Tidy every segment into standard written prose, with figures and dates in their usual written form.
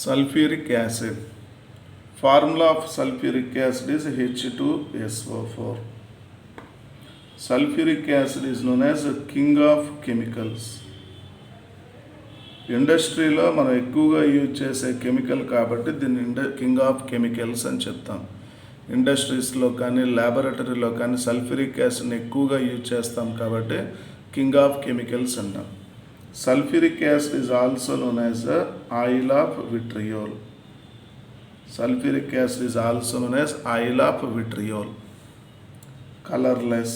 Sulfuric acid. Formula of sulfuric acid is H2SO4. Sulfuric acid is known as king of chemicals. ఇండస్ట్రీలో మనం ఎక్కువగా use చేసే chemical కాబట్టి దీన్ని కింగ్ ఆఫ్ కెమికల్స్ అని చెప్తాం. ఇండస్ట్రీస్లో కానీ ల్యాబొరేటరీలో కానీ సల్ఫ్యూరిక్ యాసిడ్ని ఎక్కువగా యూజ్ చేస్తాం కాబట్టి కింగ్ ఆఫ్ కెమికల్స్ అంటాం. Sulphuric acid is also known as the oil of vitriol. Sulfuric acid is also known as oil of vitriol. Colorless,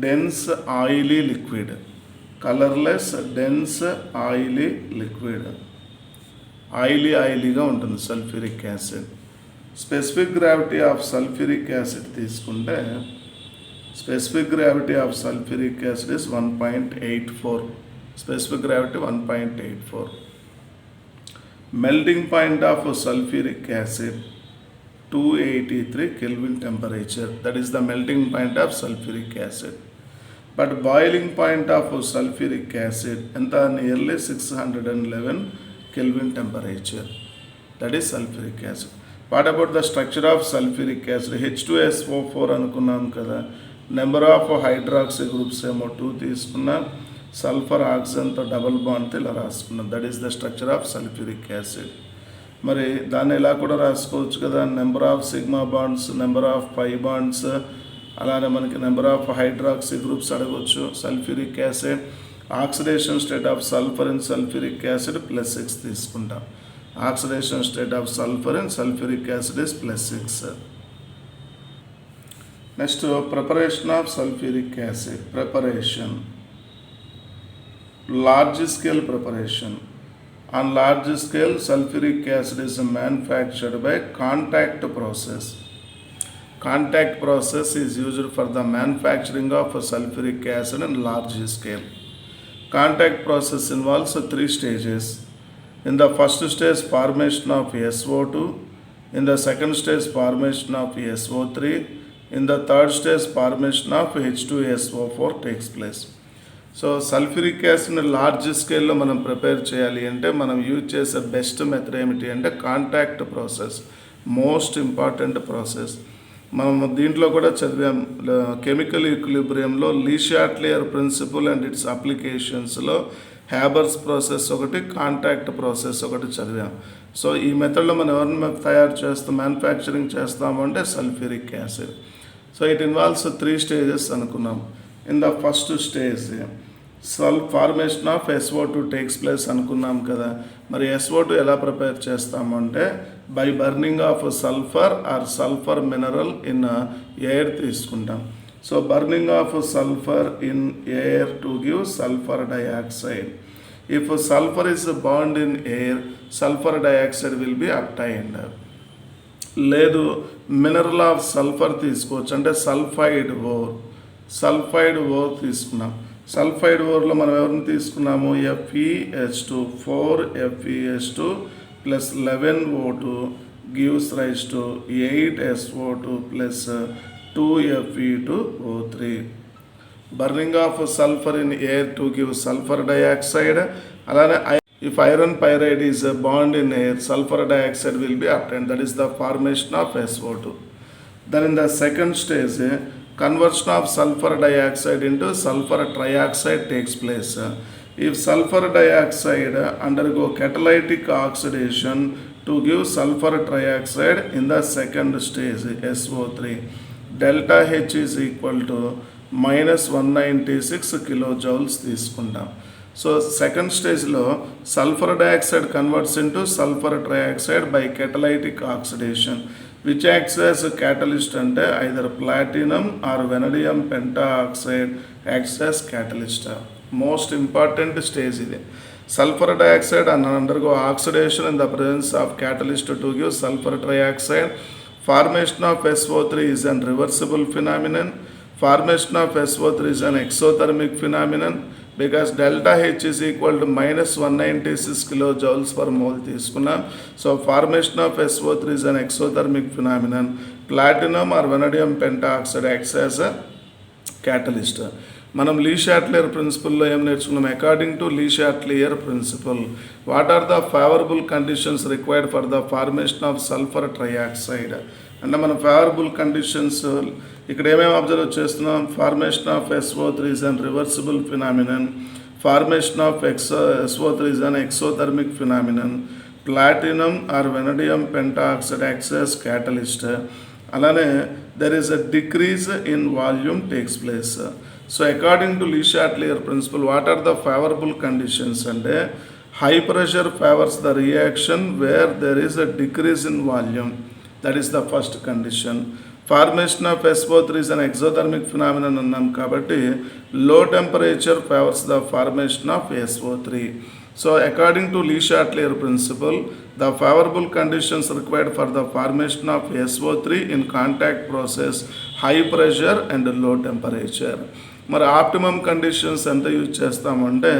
dense oily liquid. Colorless, dense oily liquid. Oily గా ఉంటుంది sulphuric acid. Specific gravity of sulphuric acid తీసుకుంటే specific gravity of sulphuric acid is 1.84. Specific gravity 1.84. Melting point of sulfuric acid 283 Kelvin temperature. That is the melting point of sulfuric acid. But boiling point of sulfuric acid enta nearly 611 Kelvin temperature. That is sulfuric acid. What about the structure of sulfuric acid? H2SO4 అనుకున్నాం కదా. Number of hydroxy groups ఏమో 2 తీసుకున్నాం. Sulphur ఆక్సిజన్తో double బాండ్తో ఇలా రాసుకున్నాం. That is the structure of sulphuric acid. మరి దాన్ని ఇలా కూడా రాసుకోవచ్చు కదా. Number of sigma bonds, number of pi bonds, అలానే మనకి నెంబర్ ఆఫ్ హైడ్రాక్సీ గ్రూప్స్ అడగవచ్చు. Sulfuric acid oxidation state of sulphur in sulfuric acid +6 తీసుకుంటాం. Oxidation state of sulphur in sulfuric acid is +6. Next preparation of sulphuric acid. Preparation, large scale preparation. On large scale, sulfuric acid is manufactured by contact process. Contact process is used for the manufacturing of sulfuric acid on large scale. Contact process involves 3 stages. In the first stage, formation of SO2. In the second stage, formation of SO3. In the third stage, formation of H2SO4 takes place. So sulphuric యాసిడ్ని large స్కేల్లో మనం prepare చేయాలి అంటే మనం use చేసే best method ఏమిటి అంటే contact process. Most important process. మనం దీంట్లో కూడా చదివాం కెమికల్ ఈక్విలిబ్రియంలో Le Chatelier principle and its అప్లికేషన్స్లో హ్యాబర్స్ ప్రాసెస్ ఒకటి, కాంటాక్ట్ ప్రాసెస్ ఒకటి చదివాం. సో ఈ మెథడ్లో మనం ఎవరిని తయారు చేస్తాం, మ్యానుఫ్యాక్చరింగ్ చేస్తాము అంటే sulphuric acid. So it involves 3 stages అనుకున్నాం. In the first stage formation of SO2 takes place అనుకున్నాం కదా. మరి SO2 ఎలా ప్రిపేర్ చేస్తాము అంటే by burning of sulphur or sulphur mineral in air తీసుకుంటాం. So burning of sulphur in air to give sulphur dioxide. If sulphur is burned in air, sulphur dioxide will be obtained. లేదు mineral of sulphur తీసుకోవచ్చు అంటే sulphide ore తీసుకున్నాం. Sulphide ఓర్లో మనం ఎవరిని తీసుకున్నాము, FeH2 4FeH2 + 11O2 gives rise to 8SO2 + 2Fe2O3. Burning of sulphur in air to give sulphur dioxide. అలానే if iron pyrite is a bond in air, sulfur dioxide will be obtained. That is the formation of SO2. Then in the second stage, conversion of sulfur dioxide into sulfur trioxide takes place. If sulfur dioxide undergo catalytic oxidation to give sulfur trioxide in the second stage, SO3, delta H is equal to -196 kilojoules తీసుకుంటాం. So second స్టేజ్లో sulphur dioxide converts into sulphur trioxide by catalytic oxidation. Which acts as catalyst అంటే either platinum or vanadium pentoxide acts as catalyst. Most important stage ఇది. Sulphur dioxide undergo oxidation in the presence of catalyst to give sulfur trioxide. Formation of SO3 is an reversible phenomenon. Formation of SO3 is an exothermic phenomenon because delta H is equal to -196 kilojoules per mole తీసుకున్నాం. So formation of SO3 is an exothermic phenomenon. Platinum or vanadium pentaoxide acts as a catalyst. మనం లీ షాట్లియర్ ప్రిన్సిపల్లో ఏం నేర్చుకున్నాం? According to Le Chatelier principle, what are the favourable conditions required for the formation of sulphur trioxide. అంటే మనం favourable conditions ఇక్కడ ఏమేమి observe చేస్తున్నాం? Formation of SO3 is an reversible phenomenon, formation of SO3 is an exothermic phenomenon, platinum or vanadium pentoxide acts as catalyst, అలానే there is a decrease in volume takes place. So according to Le Chatelier principle, what are the favourable conditions అంటే high pressure favours the reaction where there is a decrease in volume, that is the first condition. Formation of SO3 is an exothermic phenomenon అన్నాం కాబట్టి లో temperature favours the formation of SO3. So according to Lee Chatelier principle, the favorable conditions required for the formation of SO3 in contact process, high pressure and low temperature. మరి optimum conditions ఎంత use చేస్తామంటే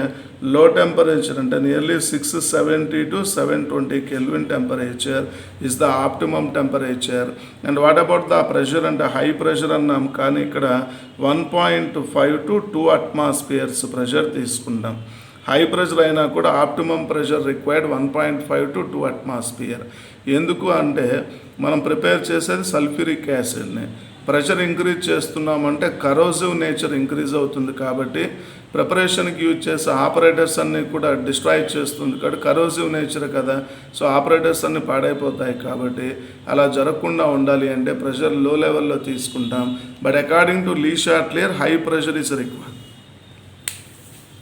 లో temperature అంటే nearly 670 to 720 Kelvin temperature is the optimum temperature. And what about the pressure అంటే high pressure అన్నాం కానీ ఇక్కడ 1.5 to 2 atmospheres pressure తీసుకుంటాం. హై ప్రెషర్ అయినా కూడా optimum pressure required 1.5 to 2 atmosphere. ఎందుకు అంటే మనం ప్రిపేర్ చేసేది సల్ఫ్యూరిక్ యాసిడ్ని. ప్రెషర్ ఇంక్రీజ్ చేస్తున్నామంటే కరోజివ్ నేచర్ ఇంక్రీజ్ అవుతుంది కాబట్టి ప్రిపరేషన్కి యూజ్ చేసే ఆపరేటర్స్ అన్నీ కూడా డిస్ట్రాయ్ చేస్తుంది కాబట్టి కరోజివ్ నేచర్ కదా, సో ఆపరేటర్స్ అన్నీ పాడైపోతాయి. కాబట్టి అలా జరగకుండా ఉండాలి అంటే ప్రెషర్ లో లెవెల్లో తీసుకుంటాం. But according to Le Chatelier high pressure is required.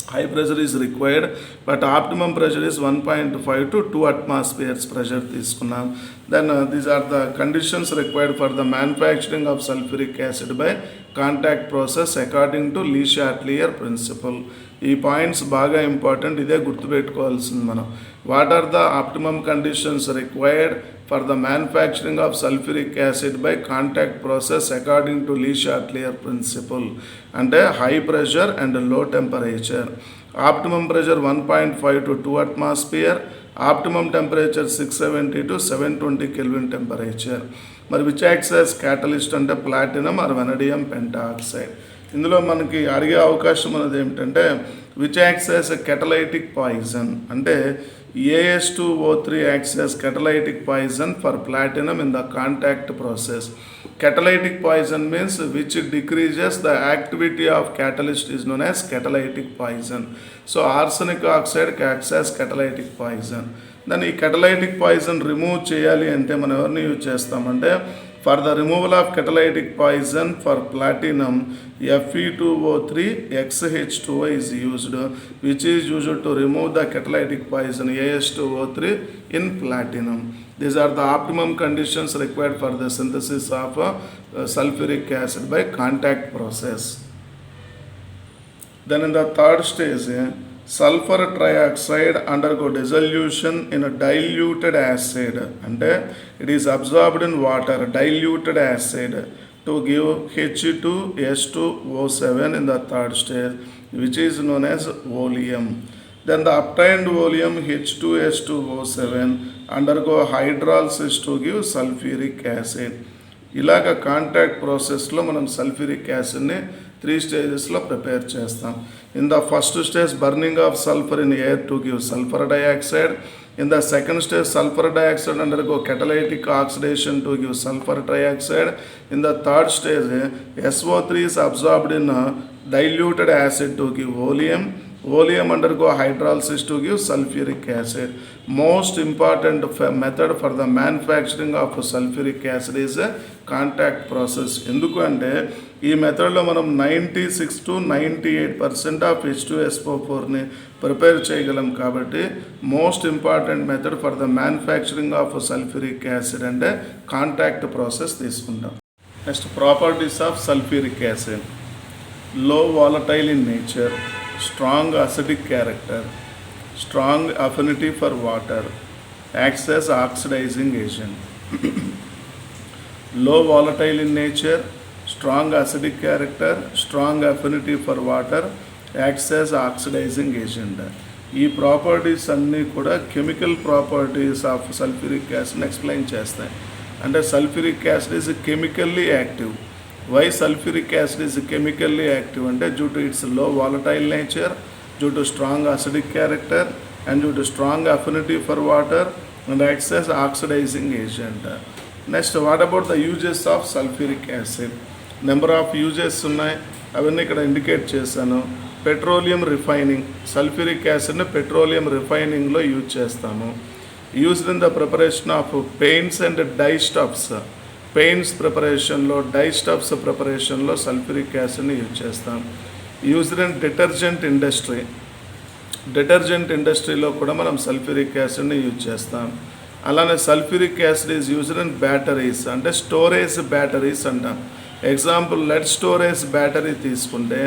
High pressure is required, but optimum pressure is 1.5 to 2 atmospheres pressure తీసుకున్నాం. Then these are the conditions required for the manufacturing of sulfuric acid by contact process according to Lee Chatelier principle. ఈ points బాగా important, ఇదే గుర్తుపెట్టుకోవాల్సింది మనం. What are the optimum conditions required for the manufacturing of sulfuric acid by contact process according to Lee Chatelier principle అంటే high pressure and low temperature. Optimum pressure 1.5 to 2 atmosphere, optimum temperature 670 to 720 Kelvin temperature. మరి which acts as catalyst అంటే platinum or vanadium pentoxide. ఇందులో మనకి అడిగే అవకాశం అనేది ఏమిటంటే which acts as a catalytic poison అంటే AS2O3 acts as catalytic poison for platinum in the contact process. Catalytic poison means which decreases the activity of catalyst is known as catalytic poison. So arsenic oxide acts as catalytic poison. Then ఈ catalytic poison remove చేయాలి అంటే మనం ఎవరిని use చేస్తామంటే for the removal of catalytic poison for platinum, Fe2O3 XH2O is used, which is used to remove the catalytic poison AS2O3 in platinum. These are the optimum conditions required for the synthesis of sulfuric acid by contact process. Then in the third stage, sulfur trioxide undergo dissolution in a diluted acid and it is absorbed in water, diluted acid, to give H2S2O7 in the third stage, which is known as oleum. Then the obtained oleum H2S2O7 undergo hydrolysis to give sulfuric acid. ఇలాగ contact ప్రాసెస్లో మనం sulphuric యాసిడ్ని 3 స్టేజెస్లో prepare చేస్తాం. In the first stage burning of sulphur in air to give sulphur dioxide. In the second stage sulphur dioxide undergo catalytic oxidation to give sulfur trioxide. In the third stage SO3 is absorbed in diluted acid to give oleum. Oleum undergo hydrolysis to give sulfuric acid. Most important method for the manufacturing of sulfuric acid is a contact process. ఎందుకు అంటే ఈ మెథడ్లో మనం 96 to 98% of H2SO4ని prepare చేయగలం కాబట్టి most important method for the manufacturing of sulphuric acid అంటే contact process తీసుకుంటాం. Next properties of sulphuric acid. Low volatile in nature, strong acidic character, strong affinity for water, acts as oxidizing agent. Low volatile in nature, strong acidic character, strong affinity for water, acts as oxidizing agent. ఈ properties అన్నీ కూడా chemical properties of sulphuric యాసిడ్ని explain చేస్తాయి. అంటే sulphuric acid is chemically active. Why sulfuric acid is chemically active అంటే due to its low volatile nature, due to strong acidic character and due to strong affinity for water and acts as oxidizing agent. Next, what about the uses of sulfuric acid? Number of uses ఉన్నాయి, అవన్నీ ఇక్కడ indicate చేశాను. Petroleum refining, sulphuric యాసిడ్ని petroleum రిఫైనింగ్లో use చేస్తాము. Used in the preparation of paints and dye stuffs, paints ప్రిపరేషన్లో, dye stuffs ప్రిపరేషన్లో sulphuric యాసిడ్ని యూజ్ చేస్తాం. Used in detergent industry, detergent ఇండస్ట్రీలో కూడా మనం సల్ఫ్యూరిక్ యాసిడ్ని యూజ్ చేస్తాం. అలానే sulphuric acid is used in batteries, అంటే స్టోరేజ్ బ్యాటరీస్ అంటాం. ఎగ్జాంపుల్ లెడ్ స్టోరేజ్ బ్యాటరీ తీసుకుంటే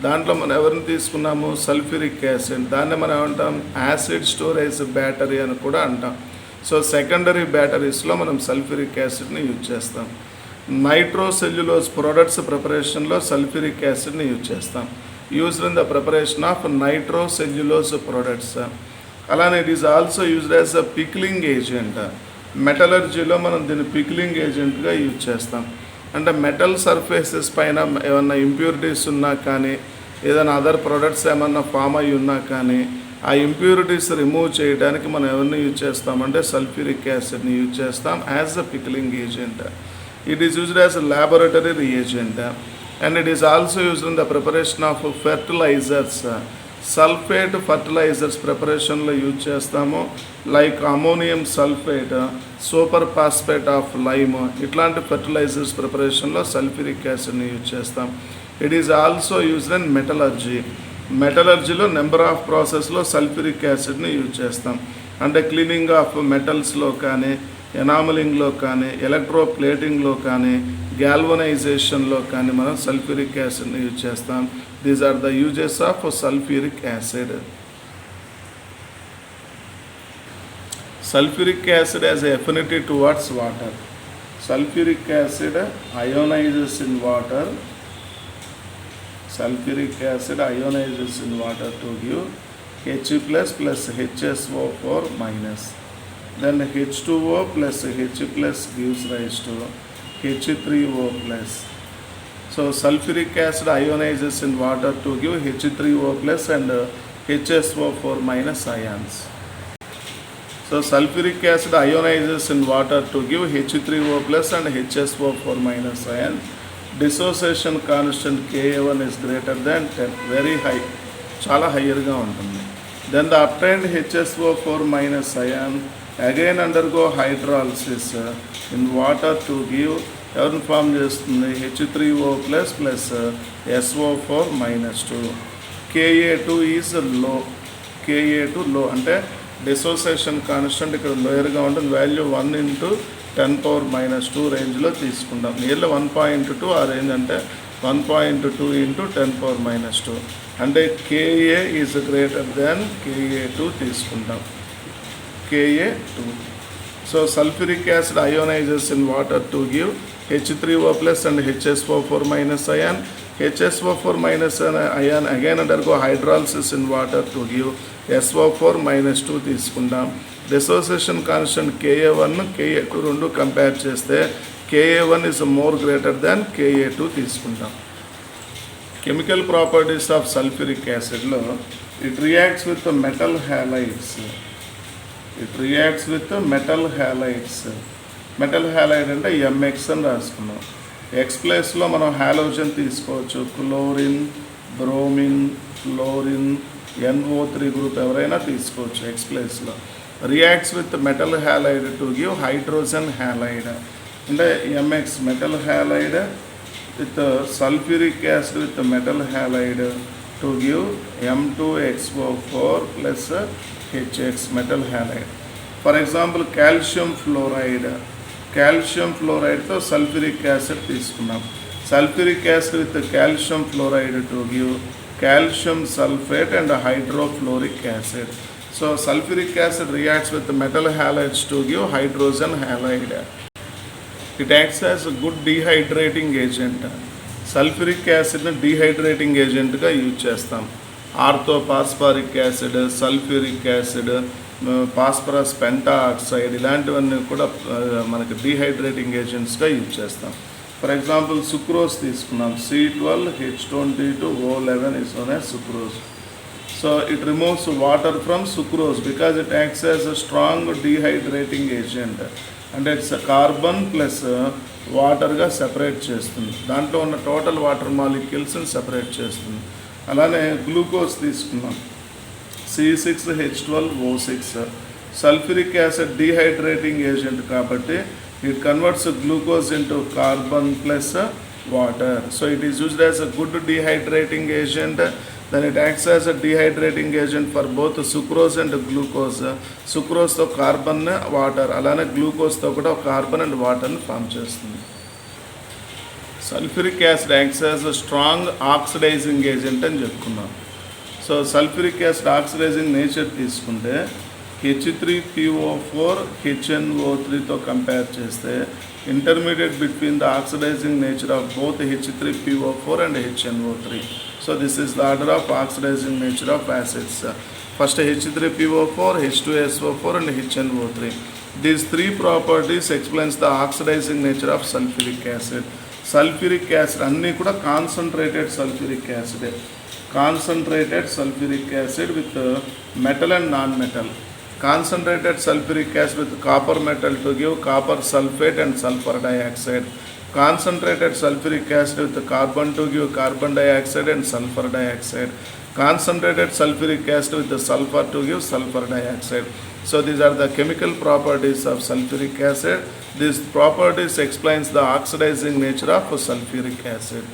దాంట్లో మనం ఎవరిని తీసుకున్నాము, సల్ఫ్యూరిక్ యాసిడ్, దాన్ని మనం ఏమంటాం, యాసిడ్ స్టోరేజ్ బ్యాటరీ అని కూడా అంటాం. సో సెకండరీ బ్యాటరీస్లో మనం సల్ఫ్యూరిక్ యాసిడ్ని యూజ్ చేస్తాం. నైట్రోసెల్యులోజ్ ప్రొడక్ట్స్ ప్రిపరేషన్లో సల్ఫ్యూరిక్ యాసిడ్ని యూజ్ చేస్తాం. Used in the preparation of nitrocellulose products. అలానే it is also used as a pickling agent. మెటలర్జీలో మనం దీన్ని పిక్లింగ్ ఏజెంట్గా యూజ్ చేస్తాం. అంటే మెటల్ సర్ఫేసెస్ పైన ఏమన్నా ఇంప్యూరిటీస్ ఉన్నా కానీ, ఏదైనా అదర్ ప్రొడక్ట్స్ ఏమన్నా ఫామ్ అయి ఉన్నా కానీ, ఆ ఇంప్యూరిటీస్ రిమూవ్ చేయడానికి మనం ఎవరిని యూజ్ చేస్తామంటే సల్ఫ్యూరిక్ యాసిడ్ని యూజ్ చేస్తాం as a pickling agent. It is used as a laboratory reagent and it is also used in the preparation of fertilisers. Sulphate fertilisers ప్రిపరేషన్లో యూజ్ చేస్తాము, like ammonium sulphate, superphosphate of lime, ఇట్లాంటి fertilisers ప్రిపరేషన్లో sulphuric యాసిడ్ని use చేస్తాం. It is also used in metallurgy. మెటలర్జీలో number of ప్రాసెస్లో sulphuric యాసిడ్ని use చేస్తాం. అంటే క్లీనింగ్ ఆఫ్ మెటల్స్లో కానీ, ఎనామలింగ్లో కానీ, ఎలక్ట్రోప్లేటింగ్లో కానీ, గ్యాల్వనైజేషన్లో కానీ మనం సల్ఫ్యూరిక్ యాసిడ్ని యూజ్ చేస్తాం. These are the uses of sulphuric acid. Sulfuric acid has affinity towards water. Sulfuric acid ionizes in water. Sulfuric acid ionizes in water to give H plus plus HSO4 minus. Then H2O plus H plus gives rise to H3O plus. So sulfuric acid ionizes in water to give H3O plus and HSO4 minus ions. So sulfuric acid ionizes in water to give H3O plus and HSO4 minus ion. Dissociation constant Ka1 is greater than 10, very high, చాలా హయ్యర్గా ఉంటుంది. Then the obtained HSO4 minus ion again undergo hydrolysis in water to give ఎవరిని form చేస్తుంది, H3O plus plus SO4 minus 2. Ka2 is low, Ka2 low అంటే dissociation constant ఇక్కడ లోయర్గా ఉంటుంది, value 1 × 10⁻² రేంజ్లో తీసుకుంటాం. Nearly 1.2 ఆ రేంజ్, అంటే 1.2 × 10⁻², అంటే Ka is greater than Ka2 తీసుకుంటాం, Ka2. So sulphuric acid ionises in water to give H3O plus and HSO4 minus ion. HSO4 minus ion again undergo hydrolysis in water to give SO4 minus 2 తీసుకుంటాం. Dissociation constant Ka1 Ka2 రెండు compare చేస్తే Ka1 is more greater than Ka2 తీసుకుంటాం. Chemical properties of sulphuric యాసిడ్లో it reacts with metal halides. Metal halide అంటే MX అని రాసుకున్నాం. X ప్లేస్లో మనం హాలోజన్ తీసుకోవచ్చు, chlorine, bromine, fluorine, NO3 group ఎవరైనా తీసుకోవచ్చు ఎక్స్ ప్లేస్లో. Reacts with metal halide to give hydrogen halide, అంటే MX metal halide with sulphuric acid with metal halide to give M2XO4 plus HX metal halide. For example calcium ఫ్లోరైడ్తో sulphuric acid తీసుకున్నాం. Sulphuric acid with calcium fluoride to give calcium sulphate and hydrofluoric acid. So sulphuric acid reacts with metal halides to give hydrogen halide. It acts as good dehydrating agent. Sulphuric యాసిడ్ని dehydrating ఏజెంట్గా use చేస్తాం. ఆర్థోపాస్పారిక్ acid, sulphuric acid, phosphorus పెంటాఆక్సైడ్ ఇలాంటివన్నీ కూడా మనకి dehydrating ఏజెంట్స్గా use చేస్తాం. For example sucrose తీసుకున్నాం, C12H22O11 is known as sucrose. So it removes water from sucrose because it acts as a strong dehydrating agent, and it's a carbon plus వాటర్గా separate చేస్తుంది. దాంట్లో ఉన్న total water మాలిక్యూల్స్ని separate చేస్తుంది. అలానే glucose తీసుకున్నాం, C6H12O6, sulphuric acid dehydrating agent కాబట్టి it converts glucose into carbon plus water. So it is used as a good dehydrating agent. Then it acts as a dehydrating agent for both sucrose and glucose. Sucrose తో carbon water, అలానే glucose తో కూడా carbon and వాటర్ని form చేస్తుంది. Sulfuric acid acts as a strong oxidising agent అని చెప్పుకున్నాం. So sulphuric acid oxidising nature తీసుకుంటే H3PO4 HNO3తో కంపేర్ చేస్తే intermediate between the oxidising nature of both H3PO4 and HNO3. So this is the order of oxidizing nature of acids. First H3PO4, H2SO4 and HNO3. These three properties explains the oxidizing nature of sulfuric acid. Sulfuric acid అన్నీ కూడా concentrated sulphuric acid, concentrated sulphuric acid with metal and non metal. Concentrated sulfuric acid with copper metal to give copper sulfate and sulfur dioxide. Concentrated sulfuric acid with carbon to give carbon dioxide and sulfur dioxide. Concentrated sulfuric acid with the sulfur to give sulfur dioxide. So these are the chemical properties of sulfuric acid. These properties explains the oxidizing nature of sulfuric acid.